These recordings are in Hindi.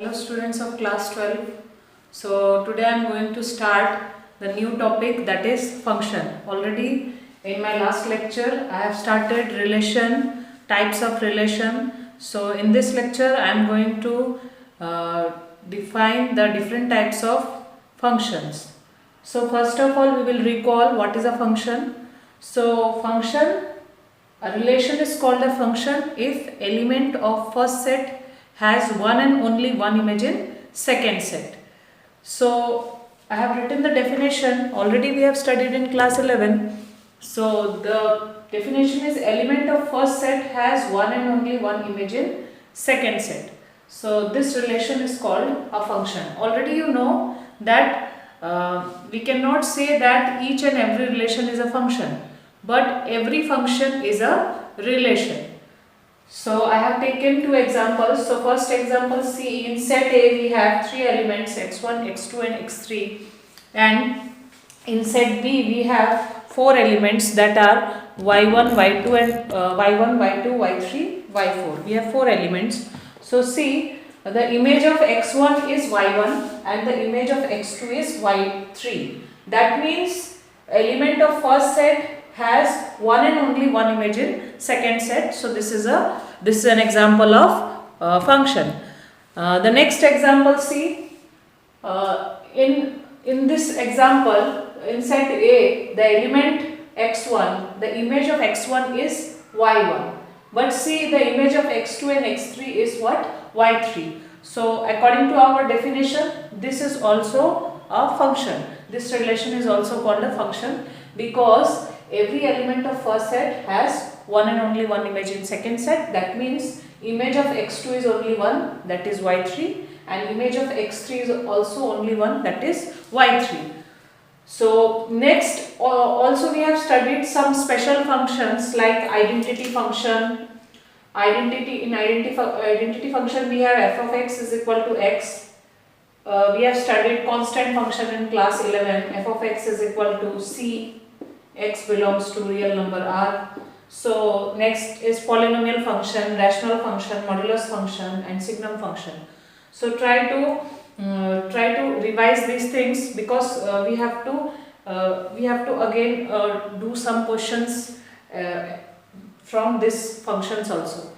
Hello students of class 12. So today I am going to start the new topic, that is function. Already in my last lecture I have started relation, types of relation. So in this lecture I am going to define the different types of functions. So first of all we will recall what is a function. So function, a relation is called a function if element of first set has one and only one image in second set. So I have written the definition, already we have studied in class 11. So the definition is element of first set has one and only one image in second set. So this relation is called a function. Already you know that we cannot say that each and every relation is a function, but every function is a relation. So I have taken two examples. So first example, see, in set A we have three elements x1, x2 and x3, and in set B we have four elements that are y1, y2 and y1, y2, y3, y4. We have four elements. So see, the image of x1 is y1 and the image of x2 is y3. That means element of first set has one and only one image in second set. So this is an example of function. The next example, see, in this example, in set A, the element x1, the image of x1 is y1, but see, the image of x2 and x3 is what? y3. So according to our definition, this is also a function. This relation is also called a function because every element of first set has one and only one image in second set. That means image of x2 is only one, that is y3, and image of x3 is also only one, that is y3. So next also we have studied some special functions like identity function. Identity function we have f of x is equal to x. We have studied constant function in class 11. F of x is equal to c, x belongs to real number r. So next is polynomial function, rational function, modulus function and signum function. So try to revise these things because we have to again do some questions from these functions also.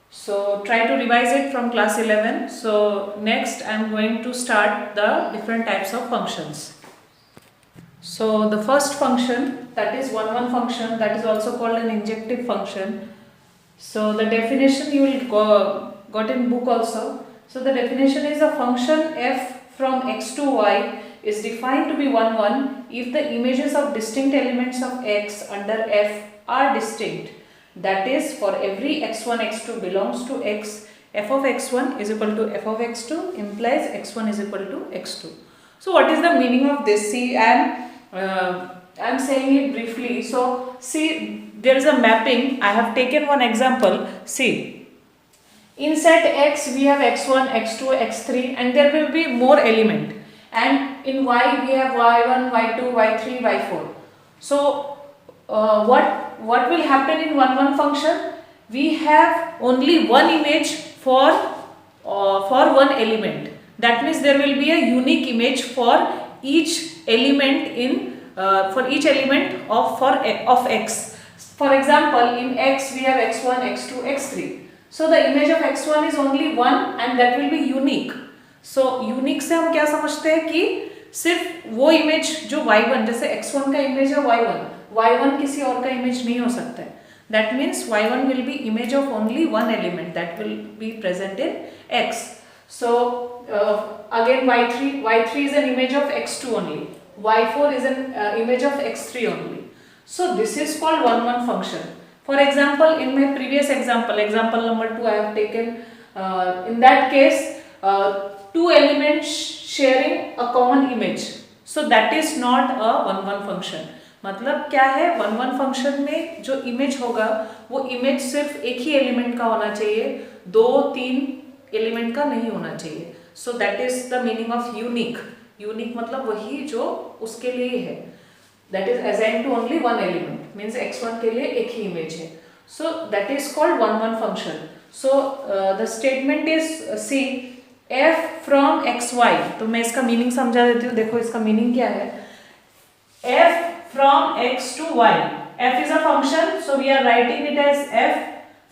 So try to revise it from class 11. So next I am going to start the different types of functions. So the first function, that is one function, that is also called an injective function. So the definition you will got in book also. So the definition is a function f from x to y is defined to be 1, 1 if the images of distinct elements of x under f are distinct. That is, for every x1, x2 belongs to x, f of x1 is equal to f of x2 implies x1 is equal to x2. So what is the meaning of this? See, I am saying it briefly. So see, there is a mapping. I have taken one example. See, in set x we have x1, x2, x3 and there will be more element, and in y we have y1, y2, y3, y4. So what will happen in one function? We have only one image for one element. That means there will be a unique image for each element of x. For example, in x we have x1, x2, x3. So the image of x1 is only one and that will be unique. So unique से हम क्या समझते हैं कि सिर्फ वो इमेज जो y1, जैसे x1 का इमेज है y1 किसी और का इमेज नहीं हो सकता है. That means y1 will be image of only one element that will be present in x. So again y3 is an image of x2 only. y4 is an image of x3 only. So this is called one function. For example, in my previous example number 2, I have taken in that case two elements sharing a common image. So that is not a one function. मतलब क्या है, वन फंक्शन में जो इमेज होगा वो इमेज सिर्फ एक ही एलिमेंट का होना चाहिए, 2-3 एलिमेंट का नहीं होना चाहिए. So that is the meaning of unique. Unique मतलब वही जो उसके लिए है, that is assigned to only one element, means x1 के लिए एक ही इमेज है. So that is called one function. So the statement is see, f from x y, तो मैं इसका मीनिंग समझा देती हूँ। देखो इसका मीनिंग क्या है, f from x to y, f is a function, so we are writing it as f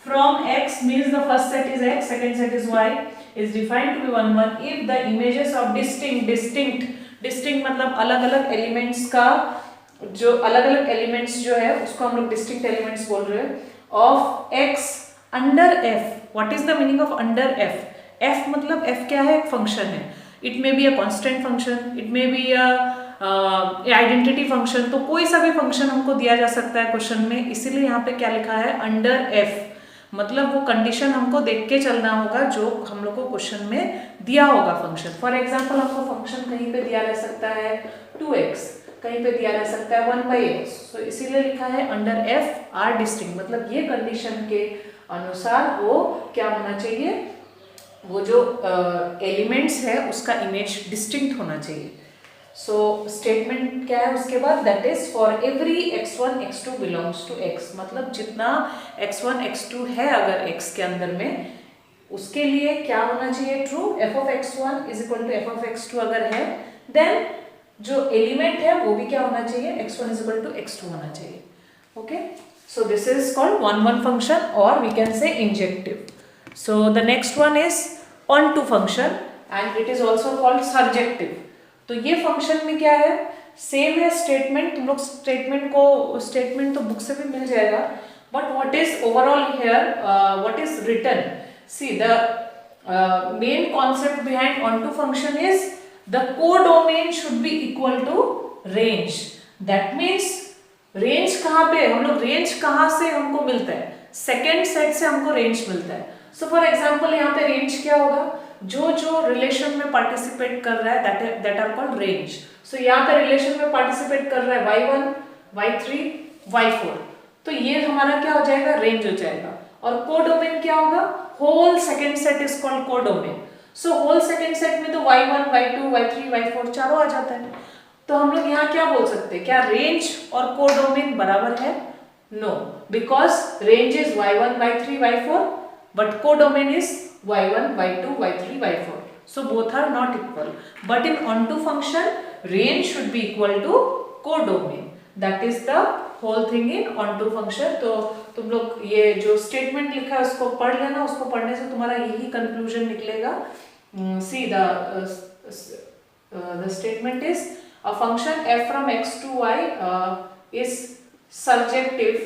from x means the first set is x, second set is y, is defined to be 1 1 if the images of distinct मतलब अलग अलग एलिमेंट्स का जो अलग अलग एलिमेंट्स जो है उसको हम लोग डिस्टिंक्ट एलिमेंट्स बोल रहे हैं, of x under f। What is the meaning of under f? f मतलब f क्या है, एक फंक्शन है। It may be a constant function, it may be a identity function, तो कोई सा भी फंक्शन हमको दिया जा सकता है क्वेश्चन में, इसीलिए यहाँ पे क्या लिखा है अंडर f, मतलब वो कंडीशन हमको देख के चलना होगा जो हम लोग को क्वेश्चन में दिया होगा फंक्शन। फॉर एग्जांपल हमको फंक्शन कहीं पे दिया रह सकता है 2x, कहीं पे दिया रह सकता है 1/x, तो इसीलिए लिखा है अंडर f आर डिस्टिंक्ट, मतलब ये कंडीशन के अनुसार वो क्या होना चाहिए, वो जो एलिमेंट्स है उसका इमेज डिस्टिंक्ट होना चाहिए। सो स्टेटमेंट क्या है उसके बाद, that is for every x1 x2 belongs to x, मतलब जितना x1 x2 है अगर x के अंदर में, उसके लिए क्या होना चाहिए, true. f of x1 is equal to f of x2 अगर है, देन जो एलिमेंट है वो भी क्या होना चाहिए, x1 is equal to x2 होना चाहिए। Okay, so this is called 1 1 function, और we can say injective. So the next one is onto function and it is also called surjective. तो ये फंक्शन में क्या है, सेम है स्टेटमेंट, तुम लोग स्टेटमेंट तो बुक से भी मिल जाएगा, but what is overall here, what is written, see the main concept behind onto function is the codomain should be equal to range. That means range कहाँ पे, हम लोग रेंज कहाँ से हमको मिलता है, सेकेंड सेट से हमको रेंज मिलता है। सो फॉर एग्जाम्पल यहाँ पे रेंज क्या होगा, जो जो रिलेशन में पार्टिसिपेट कर रहा है दैट आर कॉल्ड रेंज। सो यहाँ पे रिलेशन में पार्टिसिपेट कर रहा है y1 y3 y4, तो ये हमारा क्या हो जाएगा, रेंज हो जाएगा। और कोडोमेन क्या होगा, whole second set is called codomain. So whole second set में तो y1 y2 y3 y4 चारों आ जाता है, तो हम लोग यहाँ क्या बोल सकते हैं, क्या रेंज और कोडोमेन बराबर है, no, because range is y1 y3 y4 but codomain is y1 y2 y3 y4, so both are not equal, but in onto function range should be equal to codomain, that is the whole thing in onto function। तो तुम लोग ये जो स्टेटमेंट लिखा है उसको पढ़ लेना, उसको पढ़ने से तुम्हारा यही कंक्लूजन निकलेगा। see the statement is a function f from x to y is surjective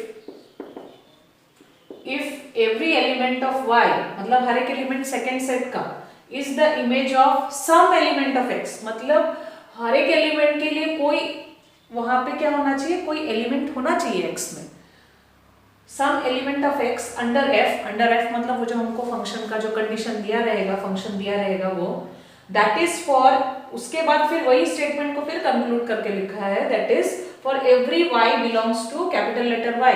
if every element of y, मतलब हर एक एलिमेंट सेकेंड सेट का, is the image of some element of x, मतलब हर एक एलिमेंट के लिए कोई वहां पे क्या होना चाहिए, कोई एलिमेंट होना चाहिए x में, some element of x under f मतलब वो जो हमको फंक्शन का जो कंडीशन दिया रहेगा, फंक्शन दिया रहेगा वो, that is for, उसके बाद फिर वही स्टेटमेंट को फिर कंक्लूड करके लिखा है, that is for every y belongs to capital letter Y,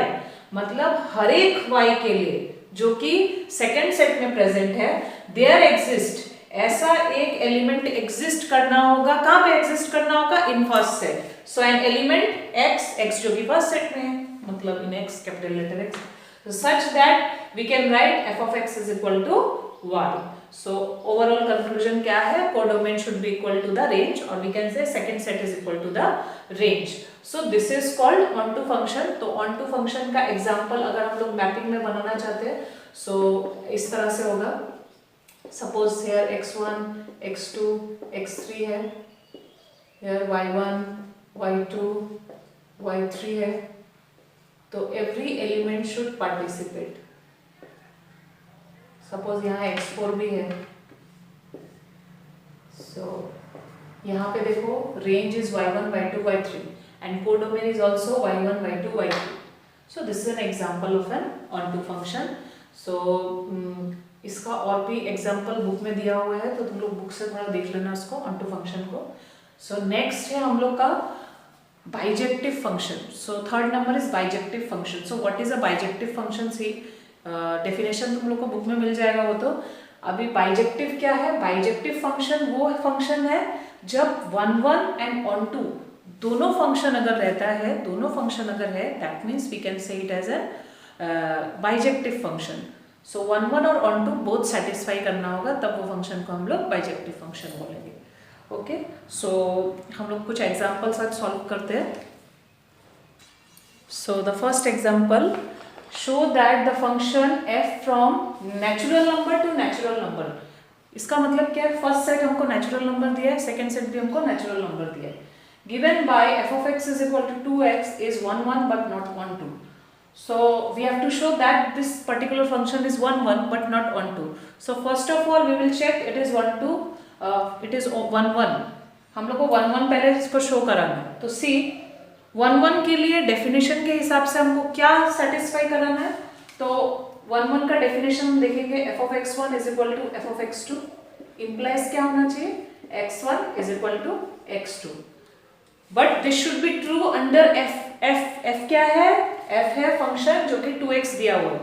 मतलब हर एक y के लिए जो कि सेकेंड सेट में प्रेजेंट है, देयर एग्जिस्ट, ऐसा एक एलिमेंट एग्जिस्ट करना होगा, कहाँ पे एग्जिस्ट करना होगा, in first set. So an element x जो कि फर्स्ट सेट में है, मतलब in x capital letter x, so such that we can write f of x is equal to y। so overall conclusion क्या है, codomain should be equal to the range, or we can say second set is equal to the range। so this is called onto function। तो onto function का example अगर हम लोग मैपिंग में बनाना चाहते हैं, so इस तरह से होगा, suppose here x1 x2 x3 है, here y1 y2 y3 है, तो every element should participate। Suppose यहाँ x4 भी है, सो यहाँ पे देखो range is y1 y2 y3 and codomain is also y1 y2 y3। So this is an example of an onto function. So इसका और भी एग्जाम्पल बुक में दिया हुआ है, तो तुम लोग बुक से थोड़ा देख लेना इसको, ऑनटू फंक्शन को। सो नेक्स्ट है हम लोग का bijective function. So third number is bijective function. So what is a bijective function, see definition तुम लोग को बुक में मिल जाएगा वो। तो अभी बाइजेक्टिव क्या है, बाइजेक्टिव फंक्शन वो फंक्शन है जब 1 1 एंड ऑन टू दोनों फंक्शन अगर रहता है, दोनों फंक्शन अगर है, that means we can say it as a bijective function. So one one और ऑन टू बोथ सेटिस्फाई करना होगा, तब वो फंक्शन को हम लोग बाइजेक्टिव फंक्शन बोलेंगे। ओके, सो हम लोग कुछ एग्जाम्पल्स आज सॉल्व करते हैं। So the first example, show that the function F from natural number to natural number. इसका मतलब क्या है, फर्स्ट सेट हमको नेचुरल नंबर दिया है, सेकंड सेट भी हमको नेचुरल नंबर दिया है। Given by F of X is equal to 2x इज 1 1 but not 1 2। So we have to show that this particular function is 1 1 but not 1 2. So first of all we will check it is 1 2, it is 1 1। हम लोग को 1 1 पहले इसको शो कराना है। तो सी 1 1 के लिए डेफिनेशन के हिसाब से हमको क्या सेटिस्फाई कराना है, तो 1 1 का डेफिनेशन देखेंगे, F of X one is equal to F of X two, implies क्या होना चाहिए, X one is equal to X two. But this should be true under F. F क्या है, एफ है फंक्शन जो कि 2x दिया हुआ है,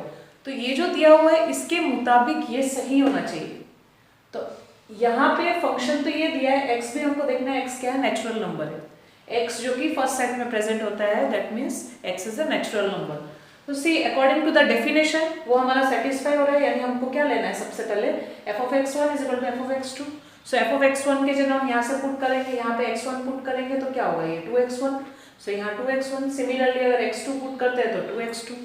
तो ये जो दिया हुआ है इसके मुताबिक ये सही होना चाहिए। तो यहाँ पे फंक्शन तो ये दिया है, x भी हमको देखना है, x क्या है, नेचुरल नंबर है, x जो कि फर्स्ट सेट में प्रेजेंट होता है, that means x is a natural number. तो सी अकॉर्डिंग टू द डेफिनेशन वो हमारा सेटिस्फाई हो रहा है, यानी हमको क्या लेना है, सबसे पहले F of X one is equal to F of X two. So F of X one के जगह हम यहाँ से पुट करेंगे, यहाँ पे x1 पुट करेंगे तो क्या होगा, ये 2x1। सो यहाँ 2x1, सिमिलरली अगर x2 पुट करते हैं तो 2x2,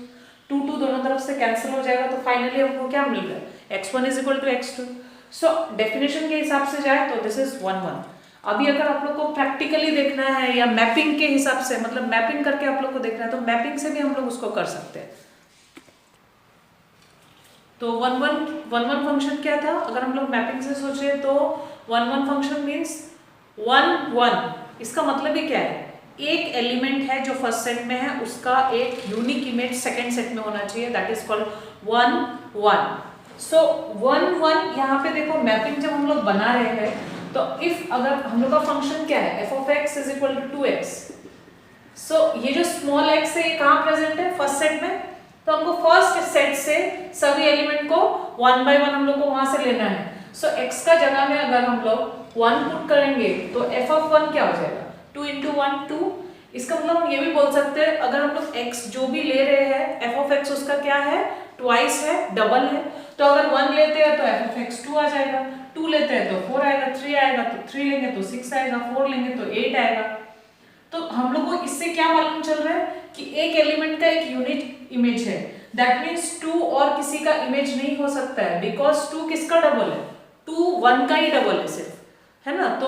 2 2 दोनों तरफ से कैंसिल हो जाएगा, तो फाइनली हमको क्या मिल रहा है, x1 is equal to x2। So definition के हिसाब से जाए तो दिस इज 1 1। अभी अगर आप लोग को प्रैक्टिकली देखना है या मैपिंग के हिसाब से, मतलब मैपिंग करके आप लोग को देखना है, तो मैपिंग से भी हम लोग उसको कर सकते हैं। तो 1 1 फंक्शन क्या था, अगर हम लोग मैपिंग से सोचे तो 1 1 फंक्शन मीन्स 1 1। इसका मतलब ही क्या है, एक एलिमेंट है जो फर्स्ट सेट में है, उसका एक यूनिक इमेज सेकंड सेट में होना चाहिए, दैट इज कॉल्ड 1 1। सो 1 1 यहाँ पे देखो मैपिंग जब हम लोग बना रहे हैं, तो इफ अगर हम लोग का फंक्शन क्या है, F of X is equal to 2x। So ये जो स्मॉल x है ये कहाँ प्रेजेंट है, फर्स्ट सेट में, तो हमको फर्स्ट सेट से सभी एलिमेंट को 1 by 1 हम लोग को वहां से लेना है। सो x का जगह में अगर हम लोग 1 पुट करेंगे तो f ऑफ 1 क्या हो जाएगा, 2 into 1 2। इसका मतलब हम ये भी बोल सकते हैं, अगर हम लोग x जो भी ले रहे हैं, f ऑफ x उसका क्या है, ट्वाइस है, डबल है। तो अगर 1 लेते हैं तो f ऑफ x 2 आ जाएगा, 2 लेते हैं तो 4 आएगा, 3 आएगा तो 3 लेंगे तो 6 आएगा, 4 लेंगे तो 8 आएगा। तो हम लोग को इससे क्या मालूम चल रहा है कि एक एलिमेंट का एक यूनिक इमेज है, दैट मीन्स 2 और किसी का इमेज नहीं हो सकता है, बिकॉज 2 किसका डबल है, 2 1 का ही डबल है सिर्फ, है ना। तो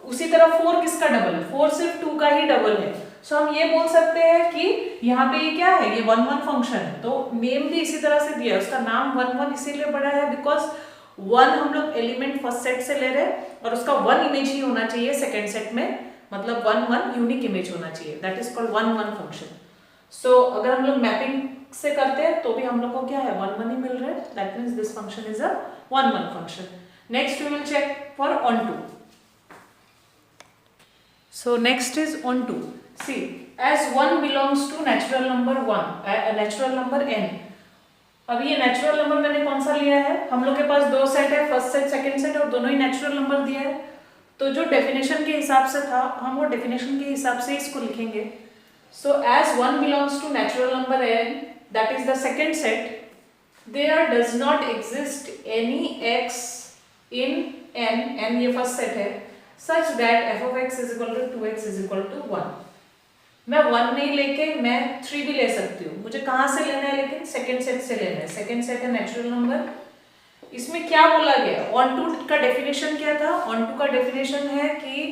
उसी तरह 4 किसका डबल है, 4 सिर्फ 2 का ही डबल है। सो हम ये बोल सकते हैं कि यहाँ पे ये क्या है, ये 1 1 फंक्शन है। तो नेम भी इसी तरह से दिया है, उसका नाम 1 1 इसीलिए पड़ा है बिकॉज 1 हम लोग एलिमेंट फर्स्ट सेट से ले रहे हैं और उसका 1 इमेज ही होना चाहिए सेकेंड सेट में, मतलब 1 1 यूनिक इमेज होना चाहिए, दैट इज कॉल्ड 1 1 फंक्शन। सो अगर हम लोग मैपिंग से करते हैं तो भी हम लोग को क्या है, 1 1 ही मिल रहा है, that means this function is a 1 1 function. Next we will check for onto। So next is onto। See, as 1 belongs to natural number 1, natural number n। अब ये नेचुरल नंबर मैंने कौन सा लिया है, हम लोग के पास दो सेट है, फर्स्ट सेट सेकंड सेट, और दोनों ही नेचुरल नंबर दिया है। तो जो डेफिनेशन के हिसाब से था, हम वो डेफिनेशन के हिसाब से इसको लिखेंगे। So as 1 belongs to natural number n, that is the second set, there does not exist any x in n ये फर्स्ट सेट है, such that f of x is equal to 2x is equal to 1। मैं 1 नहीं लेके मैं 3 भी ले सकती हूँ, मुझे कहाँ से लेना है, लेकिन सेकेंड सेट से लेना है। सेकेंड सेट है नेचुरल नंबर। इसमें क्या बोला गया, onto का डेफिनेशन क्या था, onto का डेफिनेशन है कि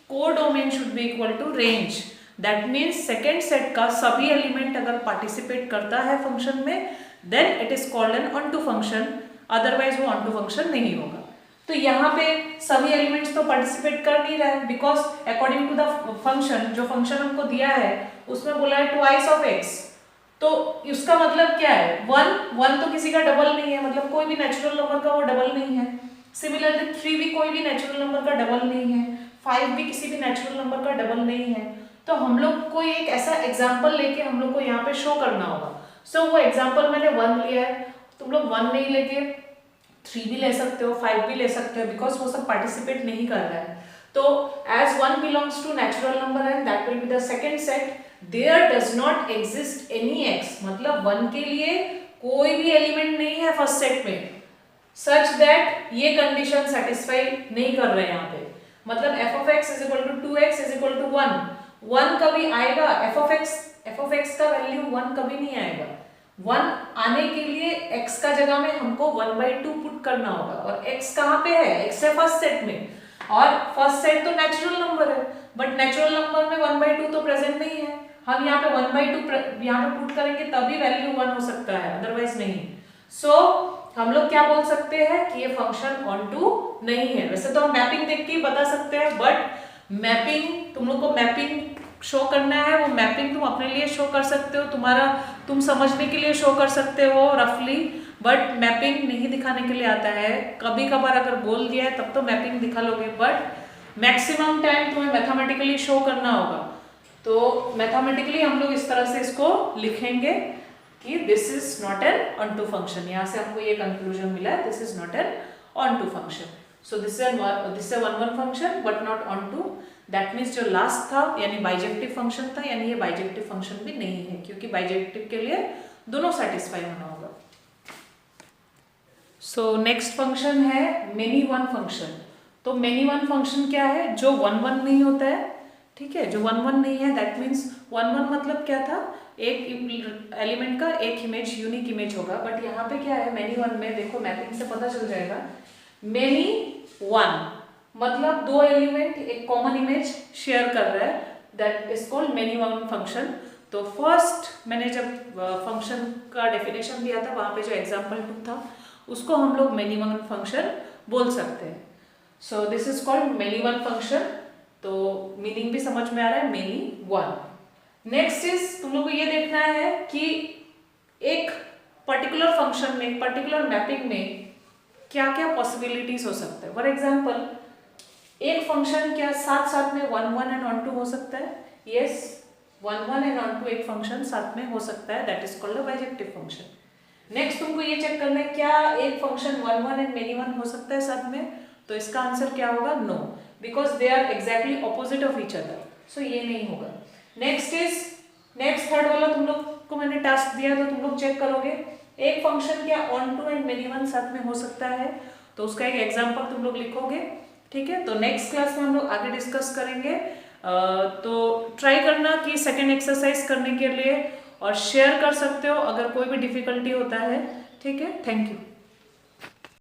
codomain should be equal to range, that means second set का सभी एलिमेंट अगर पार्टिसिपेट करता है फंक्शन में, then it is called an onto function, otherwise वो onto फंक्शन नहीं होगा। तो यहाँ पे सभी एलिमेंट्स तो पार्टिसिपेट कर नहीं रहे, because according to the function, जो फंक्शन हमको दिया है उसमें बोला है ट्वाइस ऑफ एक्स। तो इसका मतलब क्या है, 1 तो किसी का डबल नहीं है, मतलब कोई भी नेचुरल नंबर का वो डबल नहीं है। सिमिलरली 3 भी कोई भी नेचुरल नंबर का डबल नहीं है, 5 भी किसी भी नेचुरल नंबर का डबल नहीं है। तो हम लोग को एक ऐसा एग्जाम्पल लेके हम लोग को यहाँ पे शो करना होगा। सो वो एग्जाम्पल मैंने 1 लिया है, तुम लोग 1 नहीं लेके 3 भी ले सकते हो, 5 भी ले सकते हो, बिकॉज वो सब पार्टिसिपेट नहीं कर रहा है। तो as 1 belongs to natural number and that will be the second set, there does not exist any x, मतलब 1 के लिए कोई भी एलिमेंट नहीं है फर्स्ट सेट में सच दैट ये कंडीशन सेटिस्फाई नहीं कर रहे हैं यहाँ पे। मतलब f of x is equal to 2x is equal to 1, 1 कभी आएगा, f of x का वैल्यू 1 कभी नहीं आएगा। 1 आने के लिए x का जगह में हमको 1/2 पुट करना होगा, और x कहाँ पे है, x है फर्स्ट सेट में, और फर्स्ट सेट तो नेचुरल नंबर है, बट नेचुरल नंबर में 1/2 तो प्रेजेंट नहीं है। हम यहाँ पे 1/2 यहाँ पे पुट करेंगे तभी वैल्यू 1 हो सकता है, अदरवाइज नहीं। सो हम लोग क्या बोल सकते हैं कि ये फंक्शन ऑन टू नहीं है। वैसे तो हम मैपिंग देख के ही बता सकते हैं, बट मैपिंग, तुम लोग को मैपिंग शो करना है, वो मैपिंग तुम अपने लिए शो कर सकते हो, तुम समझने के लिए शो कर सकते हो रफली, बट मैपिंग नहीं दिखाने के लिए आता है। कभी कभार अगर बोल दिया है तब तो मैपिंग दिखा लोगे, बट मैक्सिमम टाइम तुम्हें मैथमेटिकली शो करना होगा। तो मैथमेटिकली हम लोग इस तरह से इसको लिखेंगे कि this is not an onto function. यहाँ से हमको ये कंक्लूजन मिला है, this is not an onto function. So this is one function but not onto. That means जो लास्ट था यानी बाइजेक्टिव फंक्शन था, यानी ये बाइजेक्टिव फंक्शन भी नहीं है, क्योंकि बाइजेक्टिव के लिए दोनों सेटिस्फाई होना होगा। सो नेक्स्ट फंक्शन है मेनी वन फंक्शन। तो मेनी वन फंक्शन क्या है, जो 1 1 नहीं होता है, ठीक है, जो 1 1 नहीं है, दैट मीन्स 1 1 मतलब क्या था, एक एलिमेंट का एक इमेज यूनिक इमेज होगा, बट यहाँ पे क्या है मेनी वन में, देखो मैपिंग से पता चल जाएगा, मेनी वन मतलब 2 एलिमेंट एक कॉमन इमेज शेयर कर रहा है, that is called many one function. तो फर्स्ट मैंने जब फंक्शन का डेफिनेशन दिया था, वहाँ पे जो एग्जाम्पल 2 था उसको हम लोग मेनी वन फंक्शन बोल सकते हैं। सो this is called many one function. तो मीनिंग भी समझ में आ रहा है, मेनी वन। नेक्स्ट इज तुम लोग को ये देखना है कि एक पर्टिकुलर फंक्शन में, पर्टिकुलर मैपिंग में क्या क्या पॉसिबिलिटीज हो सकते हैं। फॉर एग्जाम्पल एक फंक्शन क्या साथ साथ में 1 1 एंड ऑन टू हो सकता है, यस 1 1 एंड ऑन टू एक फंक्शन साथ में हो सकता है, that is called a bijective function. Next तुमको ये चेक करना है क्या एक फंक्शन 1 1 एंड मेनी वन हो सकता है साथ में, तो इसका आंसर क्या होगा, no, because they are exactly opposite of each other, so ये नहीं होगा। नेक्स्ट थर्ड वाला तुम लोग को मैंने टास्क दिया, तो तुम लोग चेक करोगे एक फंक्शन क्या onto and many one साथ में हो सकता है, तो उसका एक एग्जांपल तुम लोग लिखोगे, ठीक है। तो नेक्स्ट क्लास में हम लोग आगे डिस्कस करेंगे। तो ट्राई करना कि सेकेंड एक्सरसाइज करने के लिए, और शेयर कर सकते हो अगर कोई भी डिफिकल्टी होता है, ठीक है। Thank you.